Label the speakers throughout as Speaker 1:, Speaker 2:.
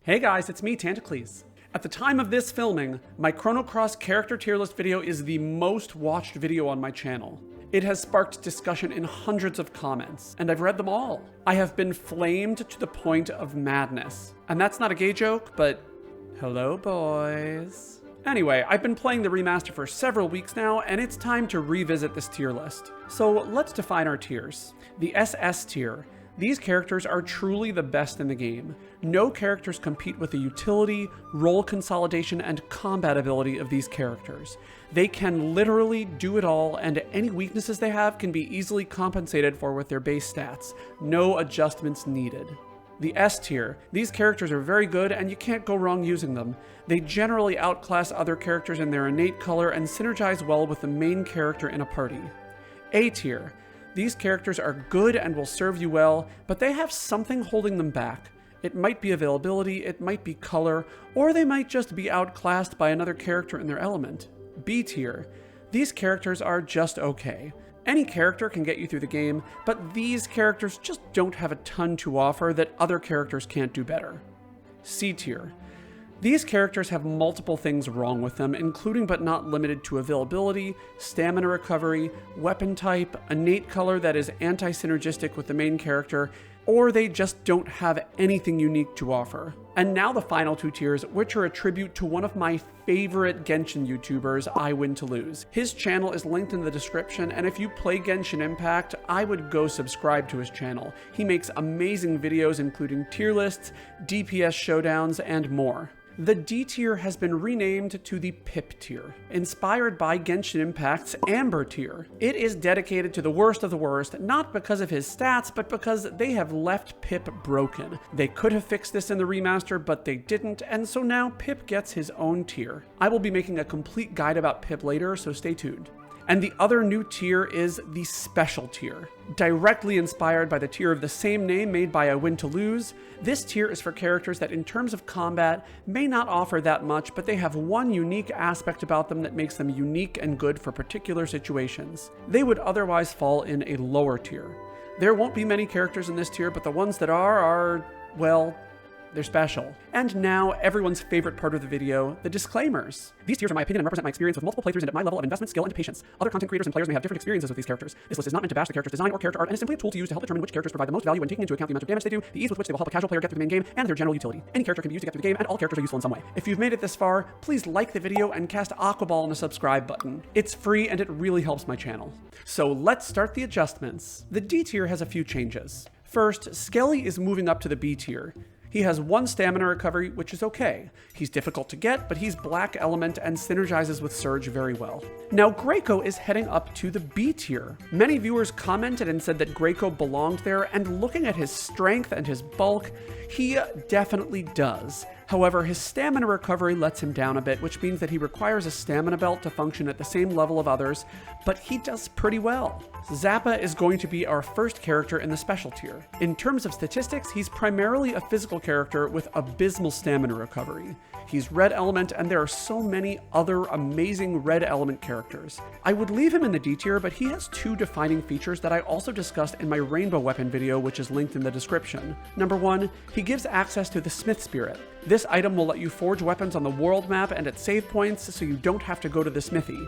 Speaker 1: Hey guys, it's me, Tantacles. At the time of this filming, my Chrono Cross character tier list video is the most watched video on my channel. It has sparked discussion in hundreds of comments, and I've read them all. I have been flamed to the point of madness. And that's not a gay joke, but hello boys. Anyway, I've been playing the remaster for several weeks now, and it's time to revisit this tier list. So let's define our tiers. The SS tier. These characters are truly the best in the game. No characters compete with the utility, role consolidation, and combat ability of these characters. They can literally do it all, and any weaknesses they have can be easily compensated for with their base stats. No adjustments needed. The S tier. These characters are very good, and you can't go wrong using them. They generally outclass other characters in their innate color and synergize well with the main character in a party. A tier. These characters are good and will serve you well, but they have something holding them back. It might be availability, it might be color, or they might just be outclassed by another character in their element. B tier. These characters are just okay. Any character can get you through the game, but these characters just don't have a ton to offer that other characters can't do better. C tier. These characters have multiple things wrong with them, including but not limited to availability, stamina recovery, weapon type, innate color that is anti-synergistic with the main character, or they just don't have anything unique to offer. And now the final two tiers, which are a tribute to one of my favorite Genshin YouTubers, I Win to Lose. His channel is linked in the description, and if you play Genshin Impact, I would go subscribe to his channel. He makes amazing videos including tier lists, DPS showdowns, and more. The D tier has been renamed to the Pip tier, inspired by Genshin Impact's Amber tier. It is dedicated to the worst of the worst, not because of his stats, but because they have left Pip broken. They could have fixed this in the remaster, but they didn't, and so now Pip gets his own tier. I will be making a complete guide about Pip later, so stay tuned. And the other new tier is the Special tier. Directly inspired by the tier of the same name made by I Win to Lose, this tier is for characters that in terms of combat may not offer that much, but they have one unique aspect about them that makes them unique and good for particular situations. They would otherwise fall in a lower tier. There won't be many characters in this tier, but the ones that are, well, they're special. And now, everyone's favorite part of the video, the disclaimers. These tiers are my opinion and represent my experience with multiple playthroughs and at my level of investment, skill, and patience. Other content creators and players may have different experiences with these characters. This list is not meant to bash the character's design or character art, and is simply a tool to use to help determine which characters provide the most value when taking into account the amount of damage they do, the ease with which they will help a casual player get through the main game, and their general utility. Any character can be used to get through the game, and all characters are useful in some way. If you've made it this far, please like the video and cast Aquaball on the subscribe button. It's free and it really helps my channel. So let's start the adjustments. The D tier has a few changes. First, Skelly is moving up to the B tier. He has one stamina recovery, which is okay. He's difficult to get, but he's black element and synergizes with Surge very well. Now Greyko is heading up to the B tier. Many viewers commented and said that Greyko belonged there, and looking at his strength and his bulk, he definitely does. However, his stamina recovery lets him down a bit, which means that he requires a stamina belt to function at the same level of others, but he does pretty well. Zappa is going to be our first character in the special tier. In terms of statistics, he's primarily a physical character with abysmal stamina recovery. He's red element, and there are so many other amazing red element characters. I would leave him in the D tier, but he has two defining features that I also discussed in my rainbow weapon video, which is linked in the description. Number one, he gives access to the Smith Spirit. This item will let you forge weapons on the world map and at save points, so you don't have to go to the smithy.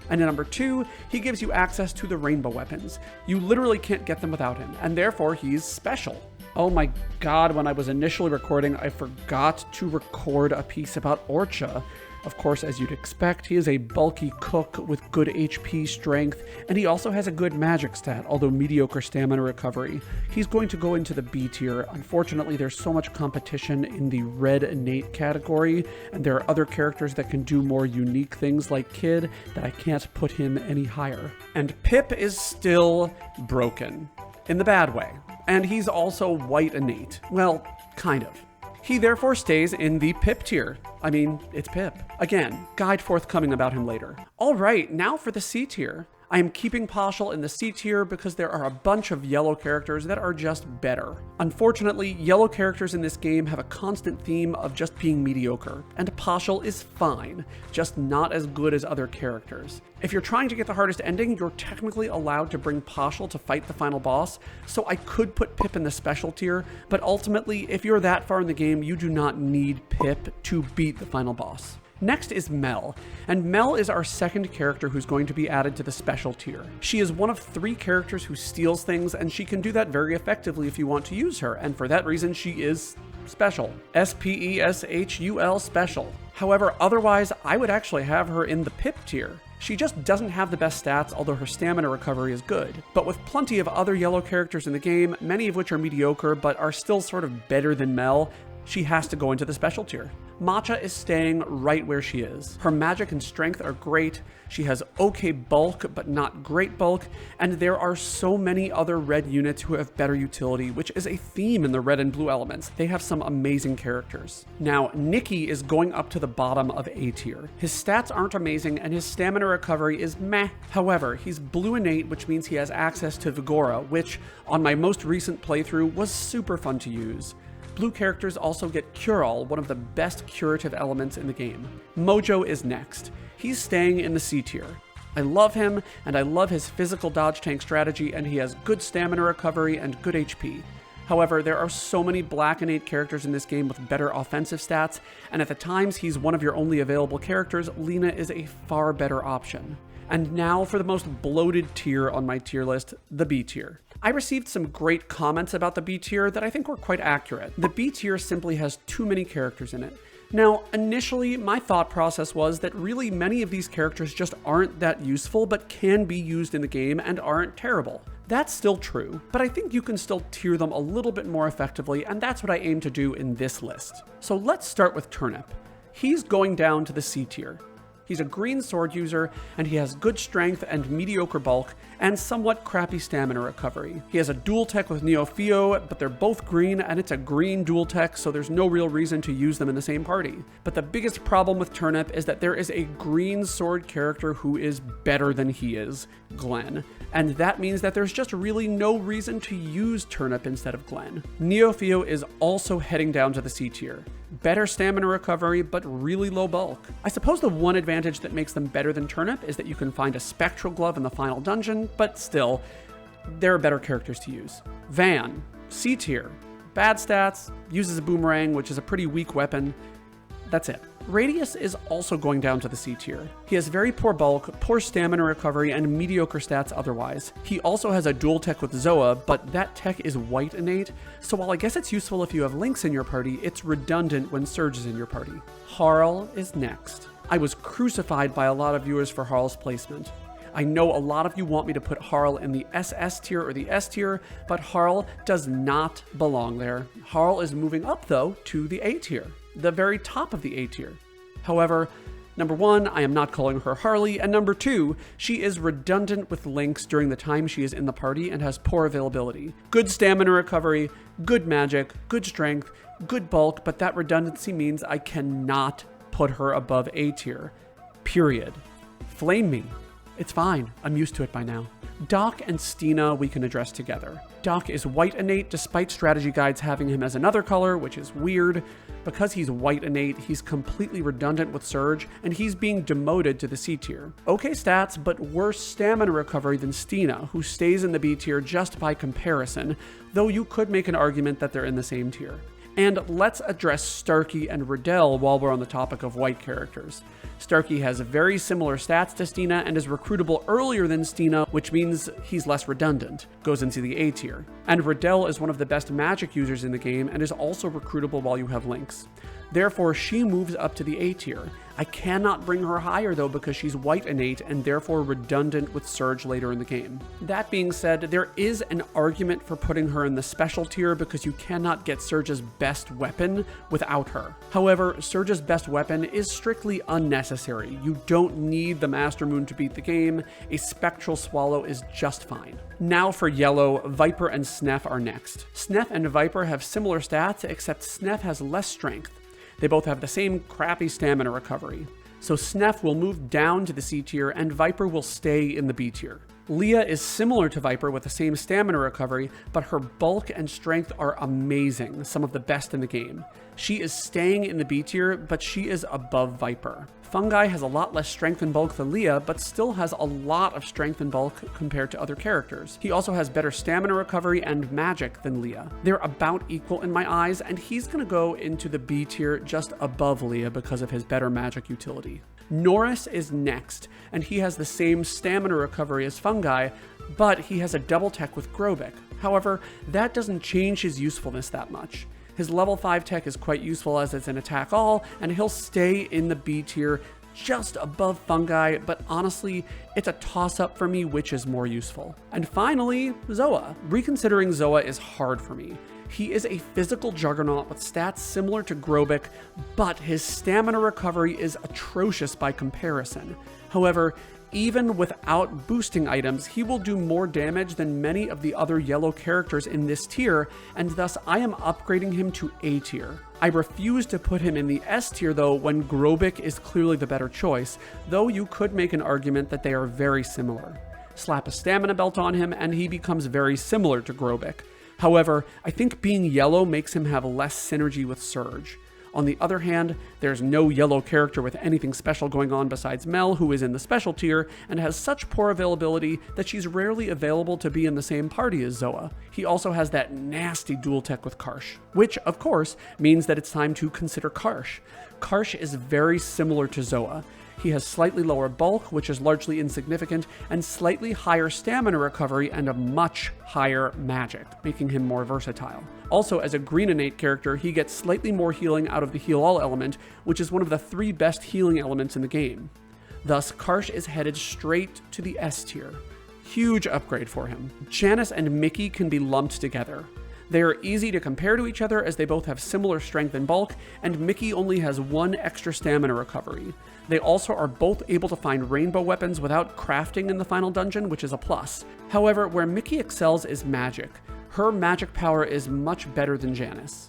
Speaker 1: And number two, he gives you access to the rainbow weapons. You literally can't get them without him, and therefore he's special. Oh my god, when I was initially recording, I forgot to record a piece about Orcha. Of course, as you'd expect, he is a bulky cook with good HP strength, and he also has a good magic stat, although mediocre stamina recovery. He's going to go into the B tier. Unfortunately, there's so much competition in the red innate category, and there are other characters that can do more unique things like Kid that I can't put him any higher. And Pip is still broken. In the bad way. And he's also white innate. Well, kind of. He therefore stays in the Pip tier. I mean, it's Pip. Again, guide forthcoming about him later. Alright, now for the C tier. I am keeping Pashal in the C tier because there are a bunch of yellow characters that are just better. Unfortunately, yellow characters in this game have a constant theme of just being mediocre, and Pashal is fine, just not as good as other characters. If you're trying to get the hardest ending, you're technically allowed to bring Pashal to fight the final boss, so I could put Pip in the special tier, but ultimately, if you're that far in the game, you do not need Pip to beat the final boss. Next is Mel, and Mel is our second character who's going to be added to the special tier. She is one of 3 characters who steals things, and she can do that very effectively if you want to use her, and for that reason she is special. S-P-E-S-H-U-L special. However, otherwise, I would actually have her in the Pip tier. She just doesn't have the best stats, although her stamina recovery is good. But with plenty of other yellow characters in the game, many of which are mediocre but are still sort of better than Mel, she has to go into the special tier. Matcha is staying right where she is. Her magic and strength are great, she has okay bulk but not great bulk, and there are so many other red units who have better utility, which is a theme in the red and blue elements. They have some amazing characters. Now, Nikki is going up to the bottom of A tier. His stats aren't amazing and his stamina recovery is meh. However, he's blue innate, which means he has access to Vigora, which on my most recent playthrough was super fun to use. Blue characters also get Cure-All, one of the best curative elements in the game. Mojo is next. He's staying in the C tier. I love him, and I love his physical dodge tank strategy, and he has good stamina recovery and good HP. However, there are so many black innate characters in this game with better offensive stats, and at the times he's one of your only available characters, Lena is a far better option. And now for the most bloated tier on my tier list, the B tier. I received some great comments about the B tier that I think were quite accurate. The B tier simply has too many characters in it. Now, initially, my thought process was that really many of these characters just aren't that useful, but can be used in the game and aren't terrible. That's still true, but I think you can still tier them a little bit more effectively, and that's what I aim to do in this list. So let's start with Turnip. He's going down to the C tier. He's a green sword user, and he has good strength and mediocre bulk, and somewhat crappy stamina recovery. He has a dual tech with Neofio, but they're both green, and it's a green dual tech, so there's no real reason to use them in the same party. But the biggest problem with Turnip is that there is a green sword character who is better than he is, Glenn. And that means that there's just really no reason to use Turnip instead of Glenn. Neofio is also heading down to the C tier. Better stamina recovery, but really low bulk. I suppose the one advantage that makes them better than Turnip is that you can find a Spectral Glove in the final dungeon, but still, there are better characters to use. Van, C tier. Bad stats, uses a boomerang, which is a pretty weak weapon. That's it. Radius is also going down to the C tier. He has very poor bulk, poor stamina recovery, and mediocre stats otherwise. He also has a dual tech with Zoa, but that tech is white innate, so while I guess it's useful if you have Lynx in your party, it's redundant when Surge is in your party. Harl is next. I was crucified by a lot of viewers for Harl's placement. I know a lot of you want me to put Harl in the SS tier or the S tier, but Harl does not belong there. Harl is moving up, though, to the A tier. The very top of the A tier. However, number 1, I am not calling her Harley, and number 2, she is redundant with Lynx during the time she is in the party and has poor availability. Good stamina recovery, good magic, good strength, good bulk, but that redundancy means I cannot put her above A tier. Period. Flame me. It's fine. I'm used to it by now. Doc and Stina we can address together. Doc is white innate despite strategy guides having him as another color, which is weird. Because he's white innate, he's completely redundant with Surge, and he's being demoted to the C tier. Okay stats, but worse stamina recovery than Stina, who stays in the B tier just by comparison, though you could make an argument that they're in the same tier. And let's address Starkey and Riddell while we're on the topic of white characters. Starkey has very similar stats to Stina and is recruitable earlier than Stina, which means he's less redundant, goes into the A tier. And Riddell is one of the best magic users in the game and is also recruitable while you have Lynx. Therefore, she moves up to the A tier. I cannot bring her higher though because she's white innate and therefore redundant with Surge later in the game. That being said, there is an argument for putting her in the special tier because you cannot get Surge's best weapon without her. However, Surge's best weapon is strictly unnecessary. You don't need the Master Moon to beat the game. A Spectral Swallow is just fine. Now for yellow, Viper and Snef are next. Snef and Viper have similar stats, except Snef has less strength. They both have the same crappy stamina recovery. So Snef will move down to the C tier and Viper will stay in the B tier. Leah is similar to Viper with the same stamina recovery, but her bulk and strength are amazing, some of the best in the game. She is staying in the B tier, but she is above Viper. Fungi has a lot less strength and bulk than Leah, but still has a lot of strength and bulk compared to other characters. He also has better stamina recovery and magic than Leah. They're about equal in my eyes, and he's gonna go into the B tier just above Leah because of his better magic utility. Norris is next, and he has the same stamina recovery as Fungi, but he has a double tech with Grobik. However, that doesn't change his usefulness that much. His level 5 tech is quite useful as it's an attack all, and he'll stay in the B tier just above Fungi, but honestly, it's a toss-up for me which is more useful. And finally, Zoa. Reconsidering Zoa is hard for me. He is a physical juggernaut with stats similar to Grobik, but his stamina recovery is atrocious by comparison. However, even without boosting items, he will do more damage than many of the other yellow characters in this tier, and thus I am upgrading him to A tier. I refuse to put him in the S tier though, when Grobik is clearly the better choice, though you could make an argument that they are very similar. Slap a stamina belt on him and he becomes very similar to Grobik. However, I think being yellow makes him have less synergy with Surge. On the other hand, there's no yellow character with anything special going on besides Mel, who is in the special tier and has such poor availability that she's rarely available to be in the same party as Zoa. He also has that nasty dual tech with Karsh, which of course means that it's time to consider Karsh. Karsh is very similar to Zoa. He has slightly lower bulk, which is largely insignificant, and slightly higher stamina recovery and a much higher magic, making him more versatile. Also, as a green innate character, he gets slightly more healing out of the heal all element, which is one of the 3 best healing elements in the game. Thus, Karsh is headed straight to the S tier. Huge upgrade for him. Janice and Mickey can be lumped together. They are easy to compare to each other as they both have similar strength and bulk, and Mickey only has 1 extra stamina recovery. They also are both able to find rainbow weapons without crafting in the final dungeon, which is a plus. However, where Mickey excels is magic. Her magic power is much better than Janice.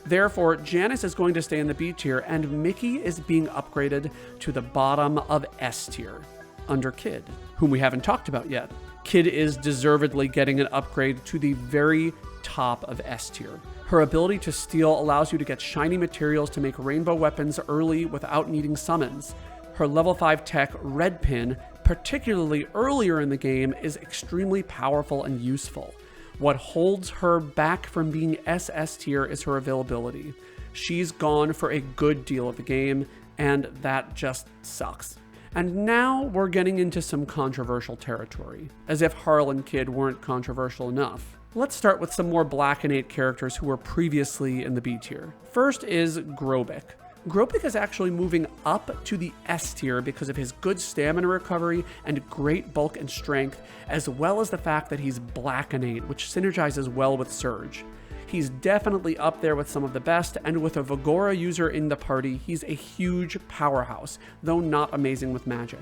Speaker 1: Therefore, Janice is going to stay in the B tier, and Mickey is being upgraded to the bottom of S tier, under Kid, whom we haven't talked about yet. Kid is deservedly getting an upgrade to the very top of S tier. Her ability to steal allows you to get shiny materials to make rainbow weapons early without needing summons. Her level 5 tech, Red Pin, particularly earlier in the game, is extremely powerful and useful. What holds her back from being SS tier is her availability. She's gone for a good deal of the game, and that just sucks. And now we're getting into some controversial territory, as if Harl and Kid weren't controversial enough. Let's start with some more black innate characters who were previously in the B tier. First is Grobik. Grobik is actually moving up to the S tier because of his good stamina recovery and great bulk and strength, as well as the fact that he's black innate, which synergizes well with Surge. He's definitely up there with some of the best, and with a Vigora user in the party, he's a huge powerhouse, though not amazing with magic.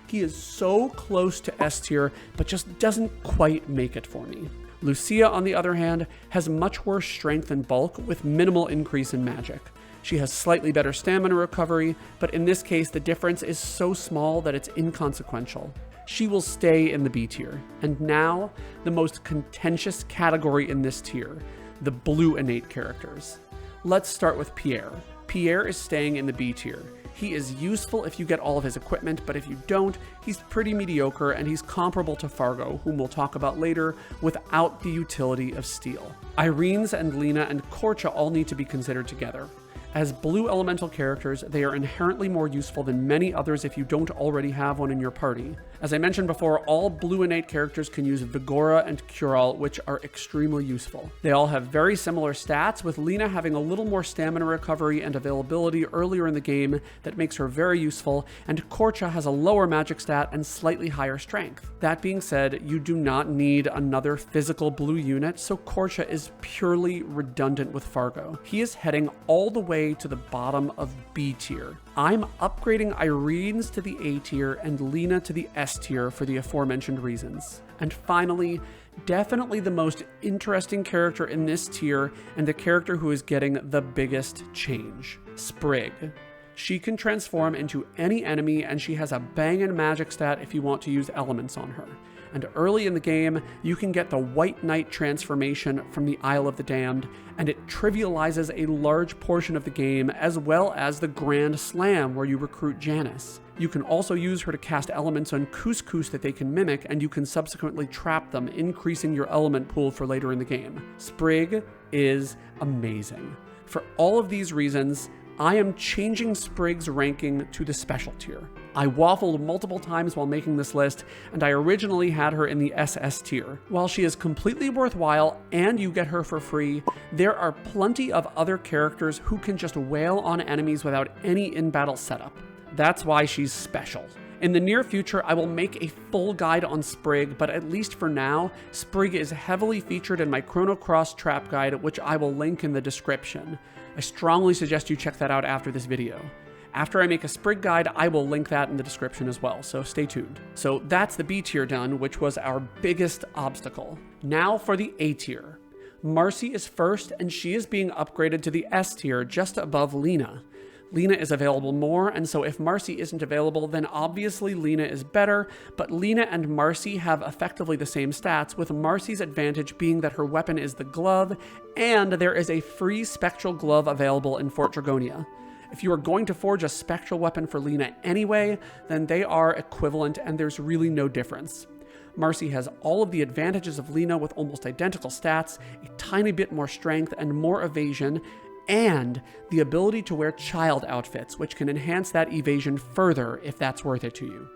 Speaker 1: He is so close to S tier, but just doesn't quite make it for me. Lucia, on the other hand, has much worse strength and bulk with minimal increase in magic. She has slightly better stamina recovery, but in this case the difference is so small that it's inconsequential. She will stay in the B tier. And now, the most contentious category in this tier, the blue innate characters. Let's start with Pierre. Pierre is staying in the B tier. He is useful if you get all of his equipment, but if you don't, he's pretty mediocre, and he's comparable to Fargo, whom we'll talk about later, without the utility of Steel. Irene's and Lena and Korcha all need to be considered together. As blue elemental characters, they are inherently more useful than many others if you don't already have one in your party. As I mentioned before, all blue innate characters can use Vigora and Cure-All, which are extremely useful. They all have very similar stats, with Lena having a little more stamina recovery and availability earlier in the game that makes her very useful, and Korcha has a lower magic stat and slightly higher strength. That being said, you do not need another physical blue unit, so Korcha is purely redundant with Fargo. He is heading all the way to the bottom of B tier. I'm upgrading Irene's to the A tier and Lena to the S tier for the aforementioned reasons. And finally, definitely the most interesting character in this tier, and the character who is getting the biggest change, Sprig. She can transform into any enemy, and she has a bangin' magic stat if you want to use elements on her. and early in the game, you can get the White Knight transformation from the Isle of the Damned, and it trivializes a large portion of the game, as well as the Grand Slam where you recruit Janice. You can also use her to cast elements on Couscous that they can mimic, and you can subsequently trap them, increasing your element pool for later in the game. Sprig is amazing. For all of these reasons, I am changing Sprig's ranking to the special tier. I waffled multiple times while making this list, and I originally had her in the SS tier. While she is completely worthwhile and you get her for free, there are plenty of other characters who can just wail on enemies without any in-battle setup. That's why she's special. In the near future, I will make a full guide on Sprig, but at least for now, Sprig is heavily featured in my Chrono Cross trap guide, which I will link in the description. I strongly suggest you check that out after this video. After I make a Sprig guide, I will link that in the description as well, so stay tuned. So that's the B tier done, which was our biggest obstacle. Now for the A tier. Marcy is first, and she is being upgraded to the S tier just above Lena. Lena is available more, and so if Marcy isn't available, then obviously Lena is better, but Lena and Marcy have effectively the same stats, with Marcy's advantage being that her weapon is the glove, and there is a free spectral glove available in Fort Dragonia. If you are going to forge a spectral weapon for Lena anyway, then they are equivalent and there's really no difference. Marcy has all of the advantages of Lena with almost identical stats, a tiny bit more strength and more evasion, and the ability to wear child outfits, which can enhance that evasion further if that's worth it to you.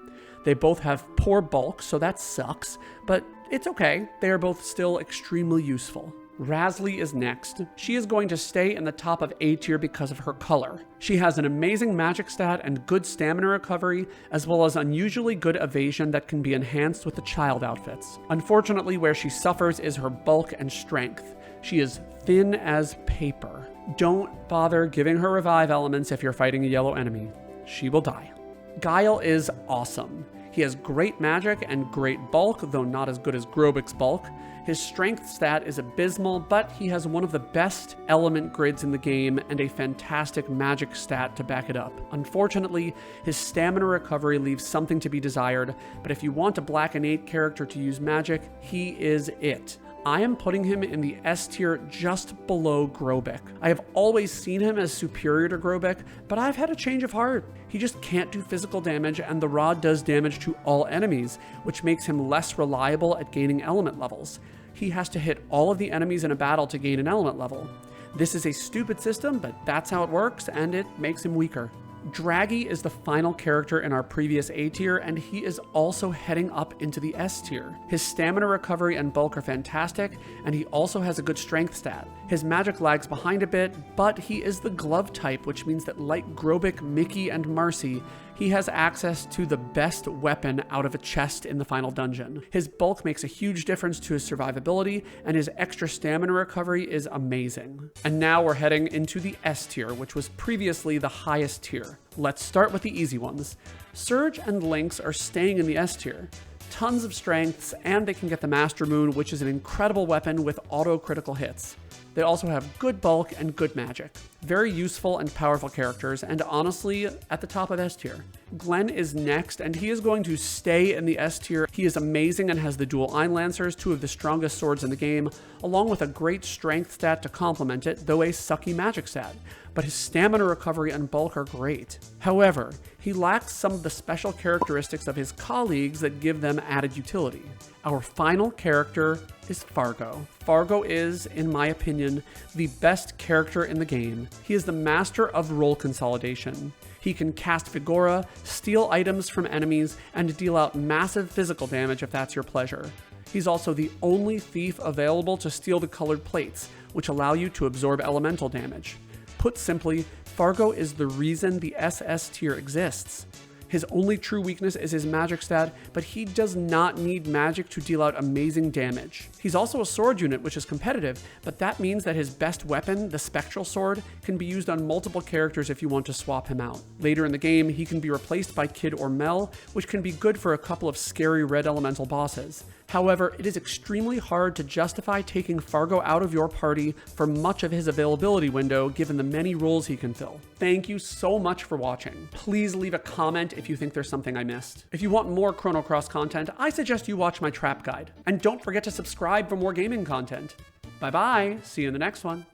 Speaker 1: They both have poor bulk, so that sucks, but it's okay. They are both still extremely useful. Razlie is next. She is going to stay in the top of A tier because of her color. She has an amazing magic stat and good stamina recovery, as well as unusually good evasion that can be enhanced with the child outfits. Unfortunately, where she suffers is her bulk and strength. She is thin as paper. Don't bother giving her revive elements if you're fighting a yellow enemy. She will die. Guile is awesome. He has great magic and great bulk, though not as good as Grobik's bulk. His strength stat is abysmal, but he has one of the best element grids in the game and a fantastic magic stat to back it up. Unfortunately, his stamina recovery leaves something to be desired, but if you want a Black Innate character to use magic, he is it. I am putting him in the S tier just below Grobik. I have always seen him as superior to Grobik, but I've had a change of heart. He just can't do physical damage, and the rod does damage to all enemies, which makes him less reliable at gaining element levels. He has to hit all of the enemies in a battle to gain an element level. This is a stupid system, but that's how it works, and it makes him weaker. Draggy is the final character in our previous A tier, and he is also heading up into the S tier. His stamina recovery and bulk are fantastic, and he also has a good strength stat. His magic lags behind a bit, but he is the glove type, which means that like Grobik, Mickey, and Marcy, he has access to the best weapon out of a chest in the final dungeon. His bulk makes a huge difference to his survivability, and his extra stamina recovery is amazing. And now we're heading into the S tier, which was previously the highest tier. Let's start with the easy ones. Surge and Lynx are staying in the S tier. Tons of strengths, and they can get the Master Moon, which is an incredible weapon with auto critical hits. They also have good bulk and good magic. Very useful and powerful characters, and honestly, at the top of S tier. Glenn is next, and he is going to stay in the S tier. He is amazing and has the dual Iron Lancers, two of the strongest swords in the game, along with a great strength stat to complement it, though a sucky magic stat. But his stamina recovery and bulk are great. However, he lacks some of the special characteristics of his colleagues that give them added utility. Our final character is Fargo. Fargo is, in my opinion, the best character in the game. He is the master of role consolidation. He can cast Vigora, steal items from enemies, and deal out massive physical damage if that's your pleasure. He's also the only thief available to steal the colored plates, which allow you to absorb elemental damage. Put simply, Fargo is the reason the SS tier exists. His only true weakness is his magic stat, but he does not need magic to deal out amazing damage. He's also a sword unit, which is competitive, but that means that his best weapon, the Spectral Sword, can be used on multiple characters if you want to swap him out. Later in the game, he can be replaced by Kid or Mel, which can be good for a couple of scary red elemental bosses. However, it is extremely hard to justify taking Fargo out of your party for much of his availability window given the many roles he can fill. Thank you so much for watching. Please leave a comment if you think there's something I missed. If you want more Chrono Cross content, I suggest you watch my trap guide. And don't forget to subscribe for more gaming content. Bye bye, see you in the next one.